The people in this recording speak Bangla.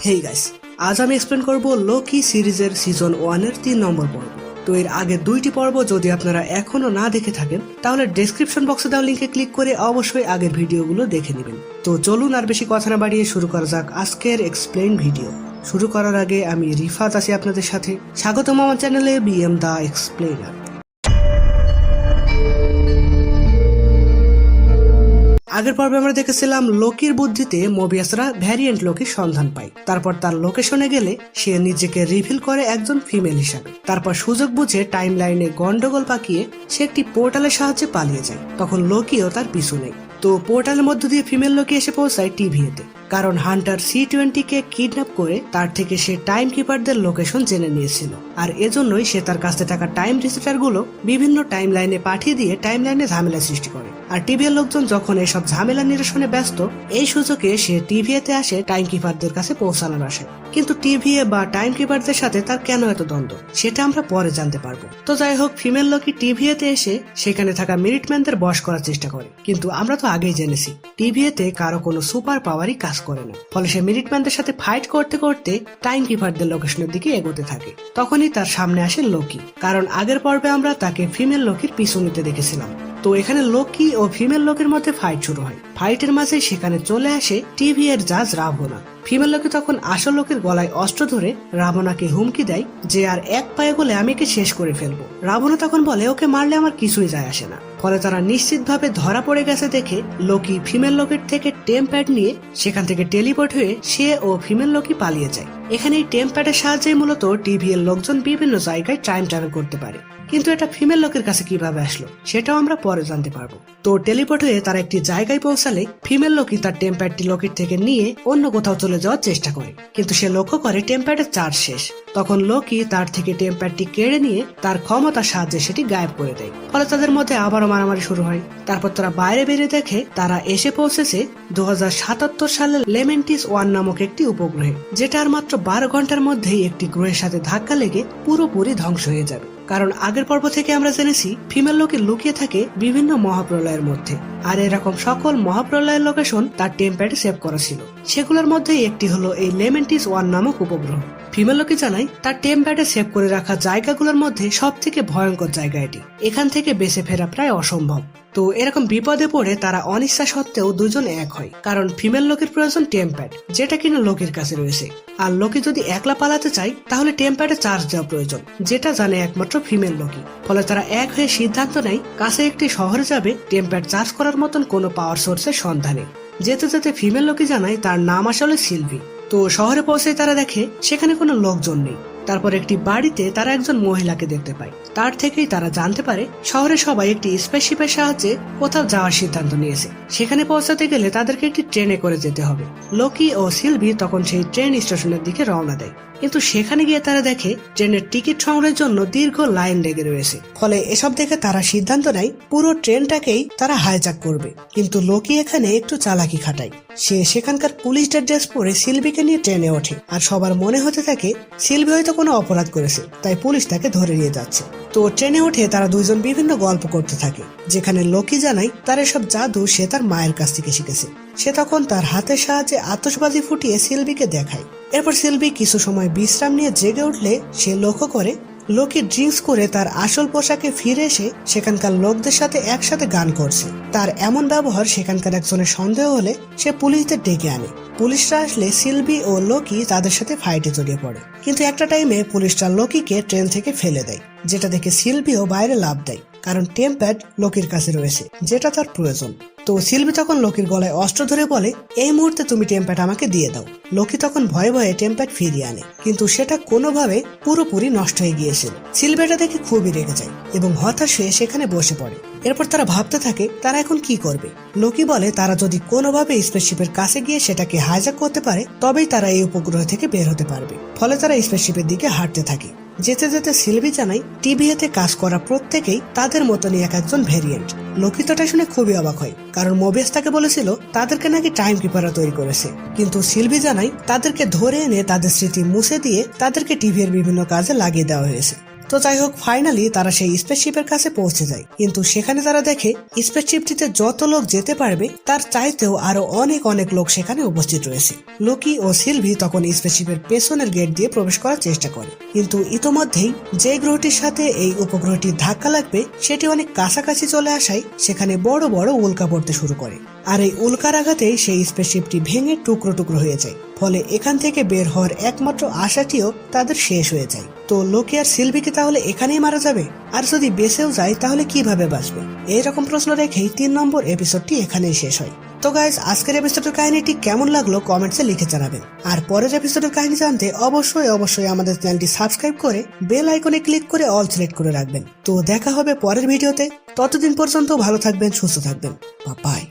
হেই গাইস, আজ আমি এক্সপ্লেন করব লোকি সিরিজের সিজন 1 এর 3 নম্বর পর্ব। তো এর আগে 2টি পর্ব যদি আপনারা এখনো না দেখে থাকেন তাহলে ডেসক্রিপশন বক্সে দেওয়া লিংকে ক্লিক করে অবশ্যই আগের ভিডিওগুলো দেখে নেবেন। তো চলুন আর বেশি কথা না বাড়িয়ে শুরু করা যাক আজকের এক্সপ্লেইন ভিডিও। শুরু করার আগে আমি রিফাত আছি আপনাদের সাথে। স্বাগতম আমার চ্যানেলে বিএম দা এক্সপ্লেইনার। আগের পর্বে আমরা দেখেছিলাম লোকির বুদ্ধিতে মোবিয়াসরা ভ্যারিয়েন্ট লোকির সন্ধান পায়। তারপর তার লোকেশনে গেলে সে নিজেকে রিভিল করে একজন ফিমেল হিসাবে। তারপর সুযোগ বুঝে টাইম লাইনে গন্ডগোল পাকিয়ে সে একটি পোর্টালের সাহায্যে পালিয়ে যায়। তখন লোকিও তার পিছু নেয়। তো পোর্টালের মধ্য দিয়ে ফিমেল লোকি এসে পৌঁছায় টিভিতে, কারণ হান্টার C-20 কে কিডন্যাপ করে তার থেকে সে টাইম কিপারদের লোকেশন জেনে নিয়েছিল। আর এজন্যই সে তার কাছে থাকা টাইম রিসেটার গুলো বিভিন্ন টাইম লাইনে পাঠিয়ে দিয়ে টাইম লাইনে ঝামেলা সৃষ্টি করে। আর টিভির লোকজন যখন এসব ঝামেলা নিরসনে ব্যস্ত, এই সুযোগে সে টিভিতে আসে টাইম কিপারদের কাছে পৌঁছানোর আসে। কিন্তু টিভিএ বা টাইম কিপারদের সাথে তার কেন এত দ্বন্দ্ব সেটা আমরা পরে জানতে পারবো। তো যাই হোক, ফিমেল লোকি টিভিএতে এসে সেখানে থাকা মিনিটম্যানদের বশ করার চেষ্টা করে। কিন্তু আমরা তো আগেই জেনেছি টিভিএতে কারো কোনো সুপার পাওয়ারই কাজ করে না। ফলে সে মিনিটম্যানদের সাথে ফাইট করতে করতে টাইম কিপারদের লোকেশনের দিকে এগোতে থাকে। তখনই তার সামনে আসে লোকি, কারণ আগের পর্বে আমরা তাকে ফিমেল লোকির পিছু নিতে দেখেছিলাম। তো এখানে লোকি ও ফিমেল লোকের মধ্যে ফাইট শুরু হয়। ফাইটের মাঝে সেখানে চলে আসে টিভি এর জাজ রাবণা। ফিমেল লোকি তখন আসল লোকের গলায় অস্ত্র ধরে রাবণাকে হুমকি দেয় যে আর এক পায়ে গলে আমি একে শেষ করে ফেলবো। রাবণা তখন বলে ওকে মারলে আমার কিছুই যায় আসে না। ফলে তারা নিশ্চিতভাবে ধরা পড়ে গেছে দেখে লোকি ফিমেল লোকের থেকে টেম্প্যাড নিয়ে সেখান থেকে টেলিপোর্ট হয়ে সে ও ফিমেল লোকি পালিয়ে যায়। এখানে এই টেম্প্যাডের সাহায্যে মূলত টিভি এর লোকজন বিভিন্ন জায়গায় টাইম ট্রাভেল করতে পারে। কিন্তু এটা ফিমেল লোকের কাছে কিভাবে আসলো সেটাও আমরা পরে জানতে পারবো। তো টেলিপোর্ট হয়ে তারা একটি জায়গায় পৌঁছালে ফিমেল লোকি তার টেম্প্যাডটি লোকির থেকে নিয়ে অন্য কোথাও চলে যাওয়ার চেষ্টা করে, কিন্তু সে লক্ষ্য করে টেম্প্যাডের চার্জ শেষ। তখন লোকি তার থেকে টেম্প্যাডটি কেড়ে নিয়ে তার ক্ষমতার সাহায্যে সেটি গায়েব করে দেয়। ফলে তাদের মধ্যে আবারও মারামারি শুরু হয়। তারপর তারা বাইরে বেরিয়ে দেখে তারা এসে পৌঁছেছে 2077 সালের লেমেন্টিস 1 নামক একটি উপগ্রহে, যেটা আর মাত্র 12 ঘন্টার মধ্যেই একটি গ্রহের সাথে ধাক্কা লেগে পুরোপুরি ধ্বংস হয়ে যাবে। কারণ আগের পর্ব থেকে আমরা জেনেছি ফিমেল লোকে লুকিয়ে থাকে বিভিন্ন মহাপ্রলয়ের মধ্যে, আর এরকম সকল মহাপ্রলয়ের লোকেশন তার টেম্প্যাডে সেভ করা ছিল। সেগুলোর মধ্যে একটি হলো এই লেমেন্টিস 1 নামক উপগ্রহ। ফিমেল লোকে জানায় তার টেম্প্যাডে সেভ করে রাখা জায়গাগুলোর মধ্যে সব থেকে ভয়ঙ্কর জায়গা এটি। এখান থেকে বেঁচে ফেরা প্রায় অসম্ভব। তো এরকম বিপদে পড়ে তারা অনিচ্ছা সত্ত্বেও দুজন এক হয়, কারণ ফিমেল লোকের প্রয়োজন টেম্প্যাড, যেটা কিনা লোকের কাছে রয়েছে। আর লোকে যদি একলা পালাতে চায় তাহলে টেম্প্যাডে চার্জ দেওয়া প্রয়োজন, যেটা জানে একমাত্র ফিমেল লোকি। ফলে তারা এক হয়ে সিদ্ধান্ত নেয় কাছে একটি শহরে যাবে টেম্প্যাড চার্জ করার মতন কোনো পাওয়ার সোর্সের সন্ধানে। যেতে যেতে ফিমেল লোকি জানায় তার নাম আসলে সিলভি। তো শহরে পৌঁছে তারা দেখে সেখানে কোনো লোকজন নেই। তারপর একটি বাড়িতে তারা একজন মহিলাকে দেখতে পায়। তার থেকেই তারা জানতে পারে শহরে সবাই একটি স্পেসশিপের সাহায্যে কোথাও যাওয়ার সিদ্ধান্ত নিয়েছে। সেখানে পৌঁছাতে গেলে তাদেরকে একটি ট্রেনে করে যেতে হবে। লোকি ও সিলভি তখন সেই ট্রেন স্টেশনের দিকে রওনা দেয়, কিন্তু সেখানে গিয়ে তারা দেখে ট্রেনের টিকিট সংগ্রহের জন্য দীর্ঘ লাইন লেগে রয়েছে। ফলে এসব দেখে তারা সিদ্ধান্ত নেয় পুরো ট্রেনটাকেই তারা হাইজ্যাক করবে। কিন্তু লোকি এখানে একটু চালাকি খাটায়। সে সেখানকার পুলিশদের ড্রেস পরে সিলভিকে নিয়ে ট্রেনে ওঠে, আর সবার মনে হতে থাকে সিলভি হয়তো কোনো অপরাধ করেছে, তাই পুলিশ তাকে ধরে নিয়ে যাচ্ছে। তো ট্রেনে উঠে তারা দুইজন বিভিন্ন গল্প করতে থাকে, যেখানে লোকি জানায় তার এসব জাদু সে তার মায়ের কাছ থেকে শিখেছে। সে তখন তার হাতের সাহায্যে আতশবাজি ফুটিয়ে সিলভিকে দেখায়। এরপর সিলভি কিছু সময় বিশ্রাম নিয়ে জেগে উঠলে সে লক্ষ্য করে লোকি ড্রিঙ্কস করে তার আসল পোশাকে ফিরে এসে সেখানকার লোকদের সাথে একসাথে গান করছে। তার এমন ব্যবহার সেখানকার একজনের সন্দেহ হলে সে পুলিশদের ডেকে আনে। পুলিশরা আসলে সিলভি ও লোকি তাদের সাথে ফাইটে জড়িয়ে পড়ে, কিন্তু একটা টাইমে পুলিশরা লোকিকে ট্রেন থেকে ফেলে দেয়, যেটা দেখে সিলভিও বাইরে লাফ দেয়, কারণ টেম্প্যাড লোকির কাছে রয়েছে, যেটা তার প্রয়োজন। তো সিলভি তখন লোকির গলায় অস্ত্র ধরে বলে এই মুহূর্তে তুমি টেম্প্যাড আমাকে দিয়ে দাও। লোকি তখন ভয়ে ভয়ে টেম্প্যাড ফিরিয়ে আনে, কিন্তু সেটা কোনোভাবে পুরোপুরি নষ্ট হয়ে গিয়েছিল। সিলভি এটা দেখে খুবই রেগে যায় এবং হতাশ হয়ে সেখানে বসে পড়ে। এরপর তারা ভাবতে থাকে তারা এখন কি করবে। লোকি বলে তারা যদি কোনোভাবে স্পেসশিপের কাছে গিয়ে সেটাকে হাইজ্যাক করতে পারে তবেই তারা এই উপগ্রহ থেকে বের হতে পারবে। ফলে তারা স্পেসশিপের দিকে হাঁটতে থাকে। যেতে যেতে সিলভি জানায় টিভিএতে কাজ করা প্রত্যেকেই তাদের মতনই এক একজন ভেরিয়েন্ট। লোকি তো এটা শুনে খুবই অবাক হয়, কারণ মোবিয়াস তাকে বলেছিল তাদেরকে নাকি টাইম কিপাররা তৈরি করেছে। কিন্তু সিলভি জানায় তাদেরকে ধরে এনে তাদের স্মৃতি মুছে দিয়ে তাদেরকে টিভি এর বিভিন্ন কাজে লাগিয়ে দেওয়া হয়েছে। তো যাই হোক, ফাইনালি তারা সেই স্পেসশিপের কাছে পৌঁছে যায়, কিন্তু সেখানে তারা দেখে স্পেসশিপটিতে যত লোক যেতে পারবে তার চাইতেও আরো অনেক অনেক লোক সেখানে উপস্থিত রয়েছে। লোকি ও সিলভি তখন স্পেসশিপের পেছনের গেট দিয়ে প্রবেশ করার চেষ্টা করে, কিন্তু ইতোমধ্যেই যে গ্রহটির সাথে এই উপগ্রহটির ধাক্কা লাগবে সেটি অনেক কাছাকাছি চলে আসায় সেখানে বড় বড় উল্কা পড়তে শুরু করে। আর এই উল্কার আঘাতেই সেই স্পেসশিপটি ভেঙে টুকরো টুকরো হয়ে যায়, ফলে এখান থেকে বের হওয়ার একমাত্র আশাটিও তাদের শেষ হয়ে যায়। তো লোকি আর সিলভি কি তাহলে এখানেই মারা যাবে? আর যদি বেঁচেও যায় তাহলে কিভাবে বাঁচবে? এইরকম প্রশ্ন রেখেই 3 নম্বর এপিসোডটি এখানেই শেষ হয়। তো গাইজ, আজকের এপিসোডের কাহিনীটি কেমন লাগলো কমেন্টসে লিখে জানাবেন। আর পরের এপিসোডের কাহিনী জানতে অবশ্যই আমাদের চ্যানেলটি সাবস্ক্রাইব করে বেল আইকনে ক্লিক করে অল সিলেক্ট করে রাখবেন। তো দেখা হবে পরের ভিডিওতে। ততদিন পর্যন্ত ভালো থাকবেন, সুস্থ থাকবেন। বাই।